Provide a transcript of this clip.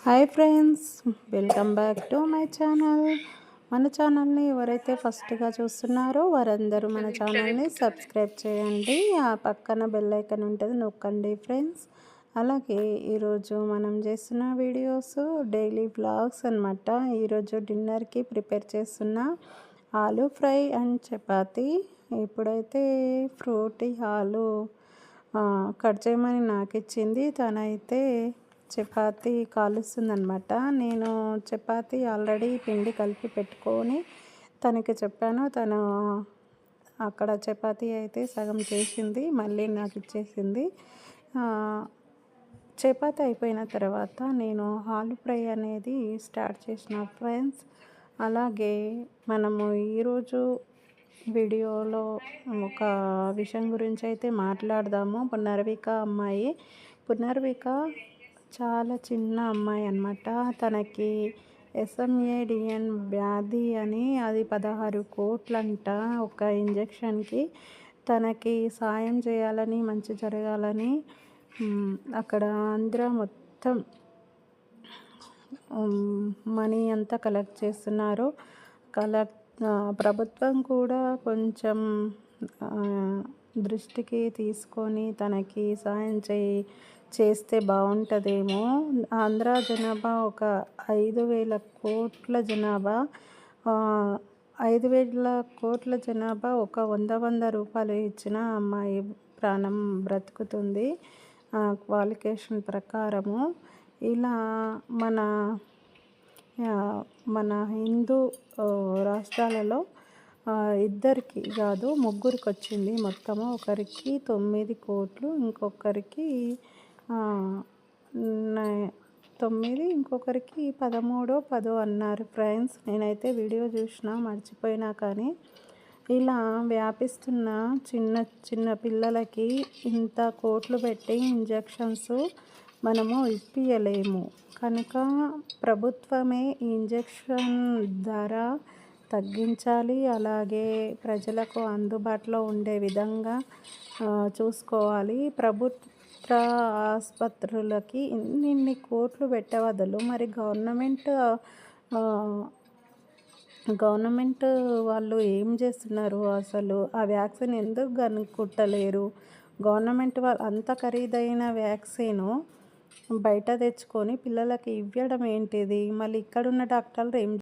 Hi friends, welcome back to my channel. మన ఛానల్ని ఎవరైతే ఫస్ట్గా చూస్తున్నారో వారందరూ మన ఛానల్ని సబ్స్క్రైబ్ చేయండి. ఆ పక్కన బెల్ ఐకాన్ ఉంటుంది, నొక్కండి ఫ్రెండ్స్. అలాగే ఈరోజు మనం చేస్తున్న వీడియోస్ డైలీ వ్లాగ్స్ అనమాట. ఈరోజు డిన్నర్కి ప్రిపేర్ చేస్తున్న ఆలూ ఫ్రై అండ్ చపాతీ. ఇప్పుడైతే ఫ్రూటీ ఆలు కట్ చేయమని నాకు ఇచ్చింది. తనైతే చపాతీ కాలుస్తుందనమాట. నేను చపాతీ ఆల్రెడీ పిండి కలిపి పెట్టుకొని తనకి చెప్పాను. తను అక్కడ చపాతీ అయితే సగం చేసింది, మళ్ళీ నాకు ఇచ్చేసింది. చపాతీ అయిపోయిన తర్వాత నేను ఆలు ఫ్రై అనేది స్టార్ట్ చేసిన ఫ్రెండ్స్. అలాగే మనము ఈరోజు వీడియోలో ఒక విషయం గురించి అయితే మాట్లాడదాము. పునర్విక అమ్మాయి. పునర్విక చాలా చిన్న అమ్మాయి అన్నమాట. తనకి SMADN వ్యాధి అని, అది 16 కోట్లంట ఒక ఇంజెక్షన్కి. తనకి సాయం చేయాలని, మంచి జరగాలని అక్కడ ఆంధ్ర మొత్తం మనీ అంతా కలెక్ట్ చేస్తున్నారు. ప్రభుత్వం కూడా కొంచెం దృష్టికి తీసుకొని తనకి సాయం చేస్తే బాగుంటుందేమో. ఆంధ్ర జనాభా ఒక 5,000 కోట్ల జనాభా. 5,000 కోట్ల జనాభా ఒక 100 రూపాయలు ఇచ్చిన అమ్మాయి ప్రాణం బ్రతుకుతుంది క్వాలిఫికేషన్ ప్రకారము. ఇలా మన హిందూ రాష్ట్రాలలో ఇద్దరికి కాదు, ముగ్గురికి వచ్చింది మొత్తము. ఒకరికి 9 కోట్లు, ఇంకొకరికి 9, ఇంకొకరికి 13, 10 అన్నారు ఫ్రెండ్స్. నేనైతే వీడియో చూసిన, మర్చిపోయినా. కానీ ఇలా వ్యాపిస్తున్న చిన్న చిన్న పిల్లలకి ఇంత కోట్లు పెట్టి ఇంజెక్షన్స్ మనము ఇప్పియలేము. కనుక ప్రభుత్వమే ఈ ఇంజెక్షన్ ధర తగ్గించాలి. అలాగే ప్రజలకు అందుబాటులో ఉండే విధంగా చూసుకోవాలి. ప్రభుత్వ ఆసుపత్రులకి ఇన్ని కోట్లు పెట్టే బదులు మరి గవర్నమెంట్ వాళ్ళు ఏం చేస్తున్నారు అసలు? ఆ వ్యాక్సిన్ ఎందుకు కనుక్కుంటలేరు? గవర్నమెంట్ వాళ్ళు అంత ఖరీదైన వ్యాక్సిన్ బయట తెచ్చుకొని పిల్లలకి ఇవ్వడం ఏంటిది? మళ్ళీ ఇక్కడున్న డాక్టర్లు ఏం